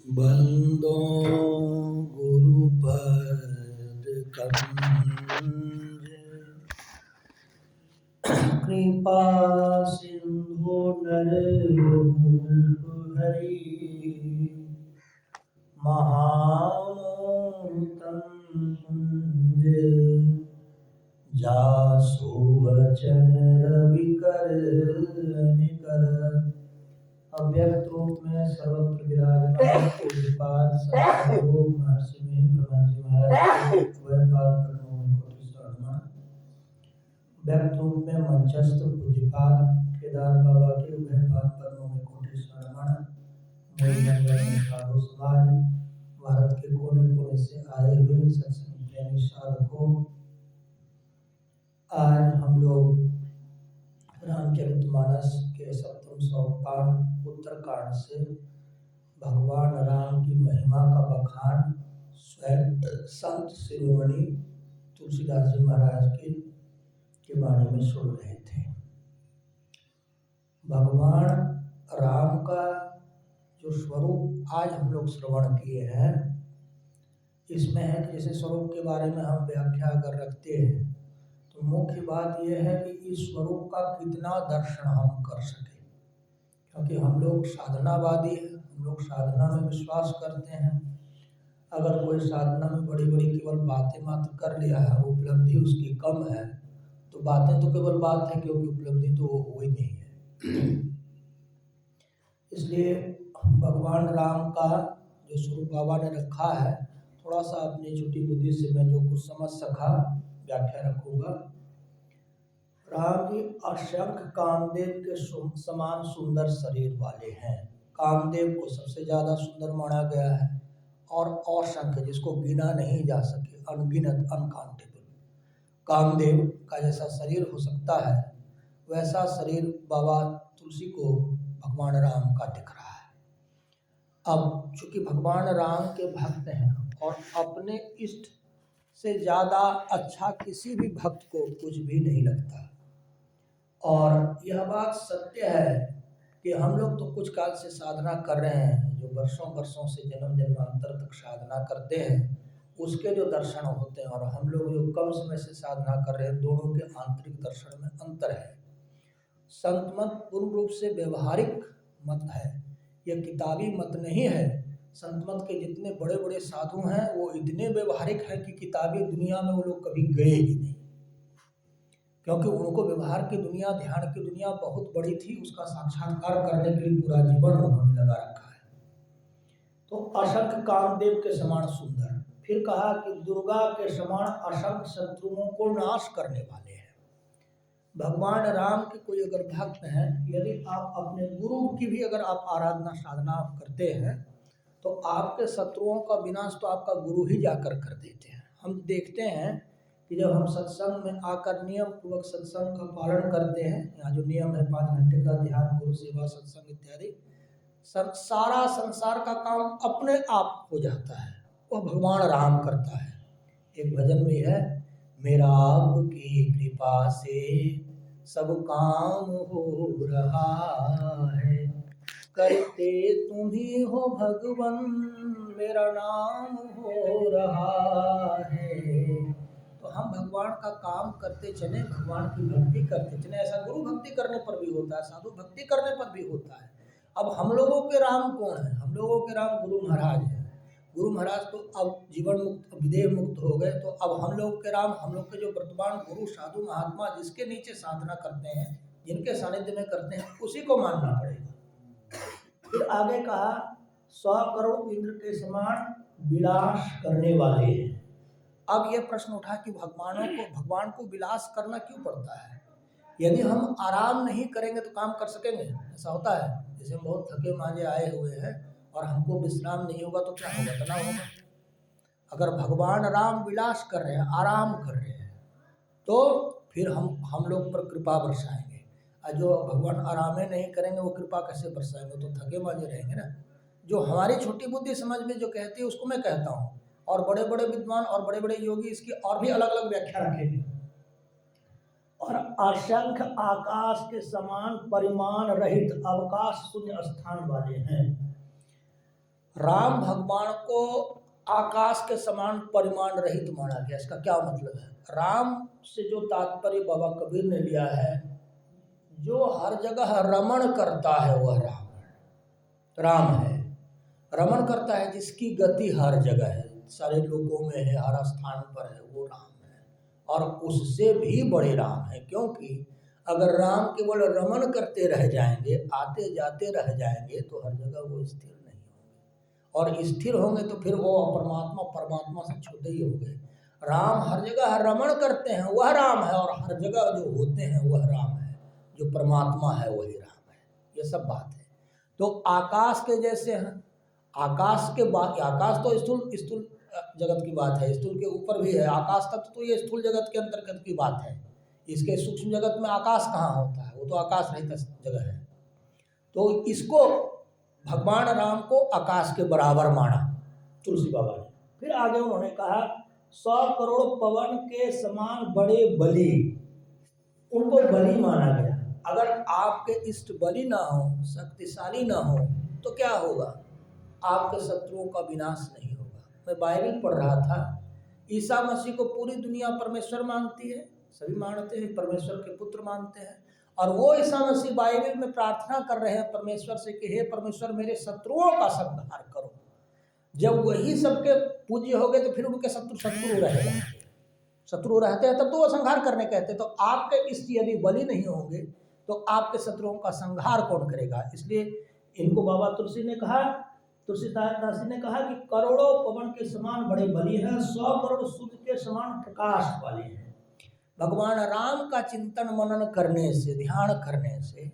बंदो गुरुपद कंज कृपा सिंधु नररूप हरि महामोहतम कुंज जासु वचन रविकर निकर। अव्यक्त रूप में सर्वत्र विराजमान पूज्यपाद सद्गुरु महर्षि ब्रह्मा जी महाराज के उभयपाद पद्मों में कोटि शरण। व्यक्त रूप में मंचस्थ पूज्यपाद केदार बाबा के उभयपाद पद्मों में कोटि शरण। मूल मंगल में साधु समाज भारत के कोने कोने से आए हुए सत्संग प्रेमी साधकों, आज हम लोग रामचरितमानस के सप्तम सोपान उत्तरकांड से भगवान राम की महिमा का बखान स्वयं संत शिरोमणि तुलसीदास जी महाराज के बारे में सुन रहे थे। भगवान राम का जो स्वरूप आज हम लोग श्रवण किए हैं, इसमें है कि जैसे स्वरूप के बारे में हम व्याख्या अगर रखते हैं तो मुख्य बात यह है कि इस स्वरूप का कितना दर्शन हम कर सके, क्योंकि हम लोग साधनावादी हैं, हम लोग साधना में विश्वास करते हैं। अगर कोई साधना में बड़ी बड़ी केवल बातें मात्र कर लिया है और उपलब्धि उसकी कम है, तो बातें तो केवल बात है, क्योंकि उपलब्धि तो वो हो ही नहीं है। इसलिए भगवान राम का जो स्वरूप बाबा ने रखा है, थोड़ा सा अपनी छोटी बुद्धि से मैं जो कुछ समझ सका व्याख्या रखूंगा। राम जी असंख्य कामदेव के समान सुंदर शरीर वाले हैं। कामदेव को सबसे ज्यादा सुंदर माना गया है, और असंख्य जिसको गिना नहीं जा सके, अनगिनत, अनकाउंटेबल कामदेव का जैसा शरीर हो सकता है, वैसा शरीर बाबा तुलसी को भगवान राम का दिख रहा है। अब चूंकि भगवान राम के भक्त हैं और अपने इष्ट से ज़्यादा अच्छा किसी भी भक्त को कुछ भी नहीं लगता, और यह बात सत्य है कि हम लोग तो कुछ काल से साधना कर रहे हैं, जो वर्षों वर्षों से जन्म जन्मांतर तक साधना करते हैं, उसके जो दर्शन होते हैं और हम लोग जो कम समय से साधना कर रहे हैं, दोनों के आंतरिक दर्शन में अंतर है। संत मत पूर्ण रूप से व्यवहारिक मत है, यह किताबी मत नहीं है। संत मत के जितने बड़े बड़े साधु हैं वो इतने व्यवहारिक हैं कि किताबी दुनिया में वो लोग कभी गए ही नहीं, क्योंकि उनको व्यवहार की दुनिया, ध्यान की दुनिया बहुत बड़ी थी, उसका साक्षात्कार करने के लिए पूरा जीवन उन्होंने लगा रखा है। तो असंख्य कामदेव के समान सुंदर, फिर कहा कि दुर्गा के समान असंख्य शत्रुओं को नाश करने वाले हैं। भगवान राम के कोई अगर भक्त हैं, यदि आप अपने गुरु की भी अगर आप आराधना साधना करते हैं, तो आपके शत्रुओं का विनाश तो आपका गुरु ही जाकर कर देते हैं। हम देखते हैं कि जब हम सत्संग में आकर नियम पूर्वक सत्संग का पालन करते हैं, यहाँ जो नियम है 5 घंटे का ध्यान, गुरु सेवा, सत्संग इत्यादि, सारा संसार का काम अपने आप हो जाता है, वह भगवान राम करता है। एक भजन में है, मेरा आपकी कृपा से सब काम हो रहा है, करते तुम ही हो भगवन, मेरा नाम हो रहा है। तो हम भगवान का काम करते चले, भगवान की भक्ति करते चले। ऐसा गुरु भक्ति करने पर भी होता है, साधु भक्ति करने पर भी होता है। अब हम लोगों के राम कौन है? हम लोगों के राम गुरु महाराज हैं। गुरु महाराज तो अब जीवन मुक्त, विदेह मुक्त हो गए, तो अब हम लोग के राम, हम लोग के जो वर्तमान गुरु साधु महात्मा जिसके नीचे साधना करते हैं, जिनके सानिध्य में करते हैं, उसी को मानना पड़ेगा। फिर आगे कहा, 100 करोड़ इंद्र के समान विलास करने वाले हैं। अब यह प्रश्न उठा कि भगवान को विलास करना क्यों पड़ता है? यदि हम आराम नहीं करेंगे तो काम कर सकेंगे? ऐसा होता है, जैसे हम बहुत थके मांजे आए हुए हैं और हमको विश्राम नहीं होगा तो क्या होगा? तनाव होगा। अगर भगवान राम विलास कर रहे हैं, आराम कर रहे हैं, तो फिर हम लोग पर कृपा बरसाएंगे। और जो भगवान आराम नहीं करेंगे वो कृपा कैसे बरसाएंगे? तो थके मांजे रहेंगे ना। जो हमारी छोटी बुद्धि समझ में जो कहती है उसको मैं कहता हूँ, और बड़े बड़े विद्वान और बड़े बड़े योगी इसकी और भी अलग अलग व्याख्या रखेंगे। और असंख्य आकाश के समान परिमाण रहित अवकाश शून्य स्थान वाले हैं। राम भगवान को आकाश के समान परिमाण रहित माना गया। इसका क्या मतलब है? राम से जो तात्पर्य बाबा कबीर ने लिया है, जो हर जगह रमण करता है वह राम है। रमण करता है जिसकी गति हर जगह है, सारे लोगों में है, हर स्थान पर है, वो राम है। और उससे भी बड़े राम है, क्योंकि अगर राम केवल रमण करते रह जाएंगे, आते जाते रह जाएंगे, तो हर जगह वो स्थिर नहीं होंगे। और स्थिर होंगे तो फिर वो परमात्मा से छोटे ही होंगे। राम हर जगह रमण करते हैं, वह राम है, और हर जगह जो होते हैं वह राम है। जो परमात्मा है वही राम है। ये सब बात है। तो आकाश के जैसे हैं, आकाश के बाद, आकाश तो स्थूल जगत की बात है, स्थूल के ऊपर भी है। आकाश तत्व तो ये स्थूल जगत के अंतर्गत की बात है। इसके सूक्ष्म जगत में आकाश कहाँ होता है? वो तो आकाश रहित जगह है। तो इसको भगवान राम को आकाश के बराबर माना तुलसी बाबा ने। फिर आगे उन्होंने कहा 100 करोड़ पवन के समान बड़े बली, उनको बली माना गया। अगर आपके इष्ट बली ना हो, शक्तिशाली ना हो, तो क्या होगा? आपके शत्रुओं का विनाश नहीं होगा। मैं बाइबल पढ़ रहा था, ईसा मसीह को पूरी दुनिया परमेश्वर मानती है, सभी मानते हैं, परमेश्वर के पुत्र मानते हैं। और वो ईसा मसीह बाइबल में प्रार्थना कर रहे हैं परमेश्वर से कि हे परमेश्वर, मेरे शत्रुओं का संहार करो। जब वही सबके पूज्य हो गए तो फिर उनके शत्रु रहेगा। शत्रु रहते हैं तब तो वो संहार करने कहते हैं। तो आपके इष्ट यदि बलि नहीं होंगे तो आपके शत्रुओं का संहार कौन करेगा? इसलिए इनको बाबा तुलसीदास ने कहा कि करोड़ों पवन के समान बड़े बली हैं, 100 करोड़ सूर्य के समान प्रकाश वाले हैं। भगवान राम का चिंतन मनन करने से, ध्यान करने से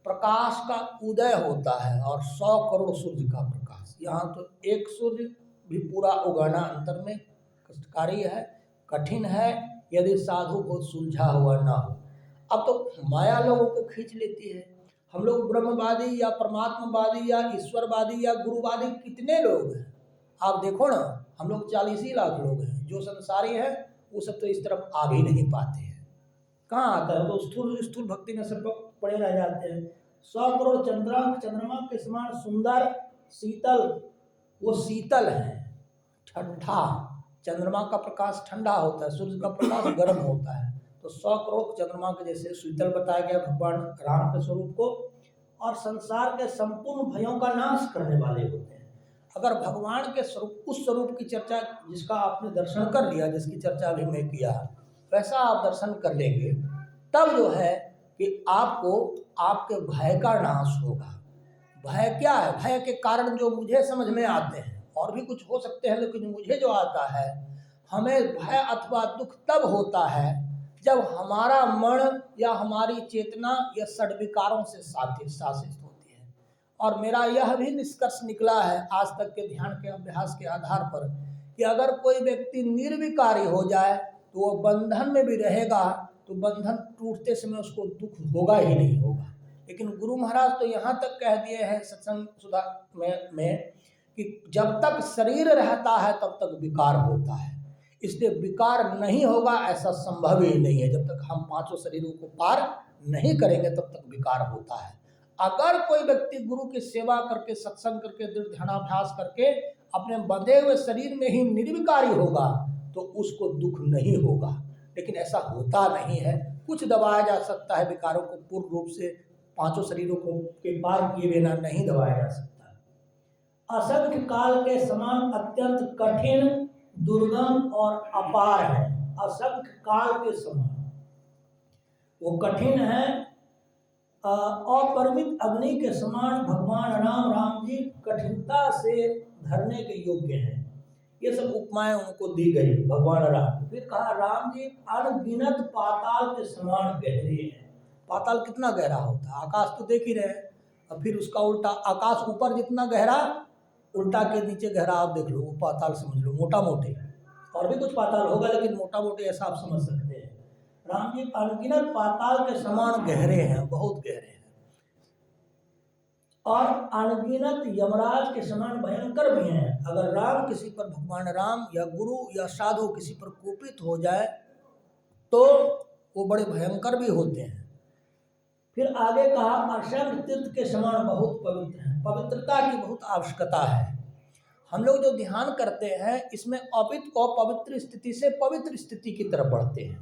प्रकाश का उदय होता है, और 100 करोड़ सूर्य का प्रकाश। यहाँ तो एक सूर्य भी पूरा उगाना अंतर में कष्टकारी है, कठिन है, यदि साधु बहुत सुलझा हुआ ना हो। अब तो माया लोगों को खींच लेती है। हम लोग ब्रह्मवादी या परमात्मवादी या ईश्वरवादी या गुरुवादी कितने लोग हैं, आप देखो ना। हम लोग 40 ही लाख लोग हैं। जो संसारी है वो सब तो इस तरफ आ भी नहीं पाते हैं। कहाँ आता है? तो स्थूल भक्ति में सब पड़े रह जाते हैं। 100 करोड़ चंद्रमा के समान सुंदर शीतल, वो शीतल है, ठंडा। चंद्रमा का प्रकाश ठंडा होता है, सूर्य का प्रकाश गर्म होता है। तो 100 करोड़ चंद्रमा के जैसे शीतल बताया गया भगवान राम के स्वरूप को। और संसार के संपूर्ण भयों का नाश करने वाले होते हैं। अगर भगवान के स्वरूप, उस स्वरूप की चर्चा जिसका आपने दर्शन कर लिया, जिसकी चर्चा भी मैं किया, वैसा आप दर्शन कर लेंगे, तब जो है कि आपको आपके भय का नाश होगा। भय क्या है? भय के कारण जो मुझे समझ में आते हैं, और भी कुछ हो सकते हैं, लेकिन मुझे जो आता है, हमें भय अथवा दुख तब होता है जब हमारा मन या हमारी चेतना या षड्विकारों से शासित होती है। और मेरा यह भी निष्कर्ष निकला है आज तक के ध्यान के अभ्यास के आधार पर, कि अगर कोई व्यक्ति निर्विकारी हो जाए तो वो बंधन में भी रहेगा, तो बंधन टूटते समय उसको दुख होगा ही नहीं होगा। लेकिन गुरु महाराज तो यहाँ तक कह दिए हैं सत्संग सुधा में कि जब तक शरीर रहता है तब तक विकार होता है। इसलिए विकार नहीं होगा ऐसा संभव ही नहीं है। जब तक हम 5 शरीरों को पार नहीं करेंगे तब तक विकार होता है। अगर कोई व्यक्ति गुरु की सेवा करके, सत्संग करके, दृढ़ ध्यानाभ्यास करके अपने बंधे हुए शरीर में ही निर्विकारी होगा तो उसको दुख नहीं होगा। लेकिन ऐसा होता नहीं है। कुछ दबाया जा सकता है विकारों को, पूर्ण रूप से 5 शरीरों को के पार किए बिना नहीं दबाया जा सकता। असंख्य काल के समान अत्यंत कठिन, दुर्गम और अपार है। असंख्य काल के समान वो कठिन है, अपरिमित अग्नि के समान भगवान राम जी कठिनता से धरने के योग्य हैं। ये सब उपमाएं उनको दी गई भगवान राम। फिर कहा राम जी अनगिनत पाताल के समान गहरे हैं। पाताल कितना गहरा होता है? आकाश तो देख ही रहे हैं। और फिर उसका उल्टा, आकाश ऊपर जितना गहरा, उल्टा के नीचे गहरा आप देख लो, वो पाताल समझ लो, मोटा मोटे। और भी कुछ पाताल होगा लेकिन मोटा मोटे ऐसा आप समझ सकते हैं। राम जी अनगिनत पाताल के समान गहरे हैं, बहुत गहरे हैं। और अनगिनत यमराज के समान भयंकर भी हैं। अगर राम किसी पर, भगवान राम या गुरु या साधु किसी पर कुपित हो जाए तो वो बड़े भयंकर भी होते हैं। फिर आगे कहा अर्शंग तीर्थ के समान बहुत पवित्र है। पवित्रता की बहुत आवश्यकता है। हम लोग जो ध्यान करते हैं इसमें अपवित्र स्थिति से पवित्र स्थिति की तरफ बढ़ते हैं।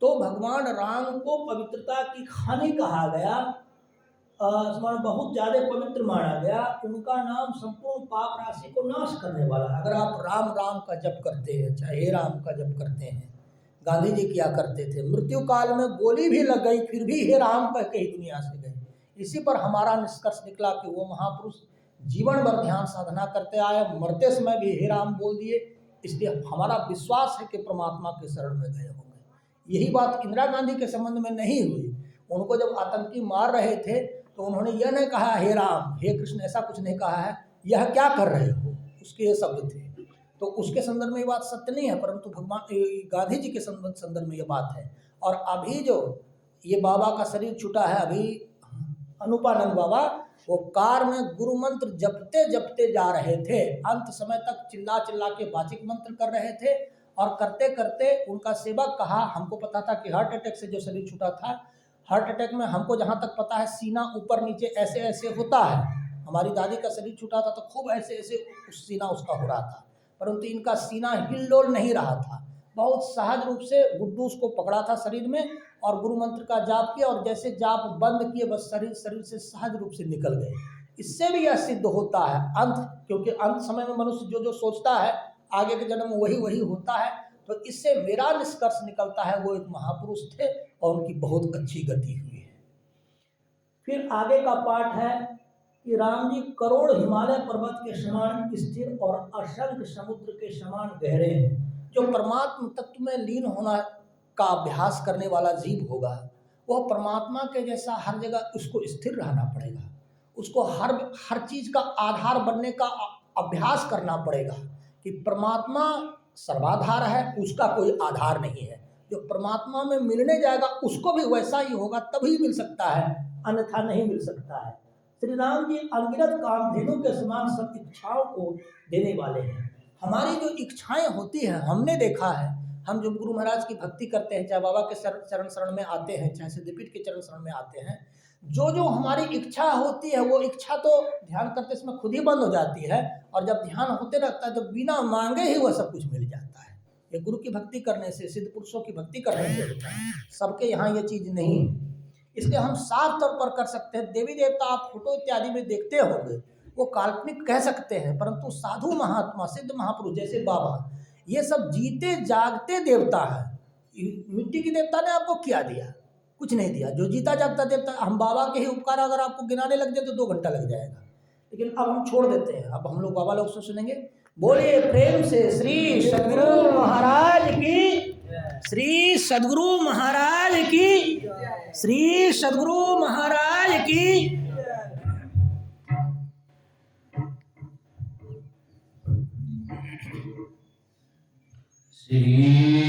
तो भगवान राम को पवित्रता की खानी कहा गया, बहुत ज्यादा पवित्र माना गया। उनका नाम संपूर्ण पाप राशि को नाश करने वाला। अगर आप राम राम का जप करते हैं, चाहे हे राम का जप करते हैं, गांधी जी क्या करते थे, मृत्यु काल में गोली भी लग गई फिर भी हे राम कह के ही दुनिया से गए। इसी पर हमारा निष्कर्ष निकला कि वो महापुरुष जीवन भर ध्यान साधना करते आए, मरते समय भी हे राम बोल दिए। इसलिए हमारा विश्वास है कि परमात्मा के शरण में गए होंगे। यही बात इंदिरा गांधी के संबंध में नहीं हुई। उनको जब आतंकी मार रहे थे तो उन्होंने यह नहीं कहा हे राम हे कृष्ण, ऐसा कुछ नहीं कहा है, यह क्या कर रहे हो, उसके ये शब्द थे। तो उसके संदर्भ में ये बात सत्य नहीं है, परंतु भगवान गांधी जी के संदर्भ में ये बात है। और अभी जो ये बाबा का शरीर छूटा है, अभी अनुपानंद बाबा वो कार में गुरु मंत्र जपते जपते जा रहे थे, अंत समय तक चिल्ला चिल्ला के वाचिक मंत्र कर रहे थे। और करते करते उनका सेवक कहा, हमको पता था कि हार्ट अटैक से जो शरीर छूटा था, हार्ट अटैक में हमको जहाँ तक पता है सीना ऊपर नीचे ऐसे ऐसे होता है। हमारी दादी का शरीर छूटा था तो खूब ऐसे ऐसे सीना उसका हो रहा था, परंतु इनका सीना हिलडोल नहीं रहा था। बहुत सहज रूप से गुड्डू उसको पकड़ा था शरीर में और गुरु मंत्र का जाप किया, और जैसे जाप बंद किए बस शरीर से सहज रूप से निकल गए। इससे भी यह सिद्ध होता है अंत, क्योंकि अंत समय में मनुष्य जो जो सोचता है आगे के जन्म वही वही होता है। तो इससे मेरा निष्कर्ष निकलता है वो एक महापुरुष थे और उनकी बहुत अच्छी गति हुई है। फिर आगे का पाठ है कि राम जी करोड़ हिमालय पर्वत के समान स्थिर और असंख्य समुद्र के समान गहरे हैं। जो परमात्मा तत्व में लीन होना का अभ्यास करने वाला जीव होगा वह परमात्मा के जैसा हर जगह उसको स्थिर रहना पड़ेगा, उसको हर चीज का आधार बनने का अभ्यास करना पड़ेगा कि परमात्मा सर्वाधार है, उसका कोई आधार नहीं है। जो परमात्मा में मिलने जाएगा उसको भी वैसा ही होगा, तभी मिल सकता है, अन्यथा नहीं मिल सकता है। श्री राम जी अनगिनत कामधेनु के समान सब इच्छाओं को देने वाले हैं। हमारी जो इच्छाएं होती हैं, हमने देखा है, हम जो गुरु महाराज की भक्ति करते हैं, चाहे बाबा के चरण शरण में आते हैं, चाहे सिद्धपीठ के चरण शरण में आते हैं, जो जो हमारी इच्छा होती है वो इच्छा तो ध्यान करते समय खुद ही बंद हो जाती है, और जब ध्यान होते रहता है तो बिना मांगे ही वह सब कुछ मिल जाता है। ये गुरु की भक्ति करने से, सिद्ध पुरुषों की भक्ति करने से होता है। सबके यहाँ ये चीज नहीं है। इसलिए हम साफ तौर पर कर सकते हैं, देवी देवता आप फोटो इत्यादि में देखते होंगे वो काल्पनिक कह सकते हैं, परंतु साधु महात्मा सिद्ध महापुरुष जैसे बाबा ये सब जीते जागते देवता है। मिट्टी की देवता ने आपको क्या दिया, कुछ नहीं दिया। जो जीता जागता देवता, हम बाबा के ही उपकार अगर आपको गिनाने लग जाए तो 2 घंटा लग जाएगा, लेकिन अब हम छोड़ देते हैं। अब हम लोग बाबा लोग से सुनेंगे। बोलिए प्रेम से श्री सद्गुरु महाराज की, श्री सद्गुरु महाराज की, श्री सद्गुरु महाराज की। श्री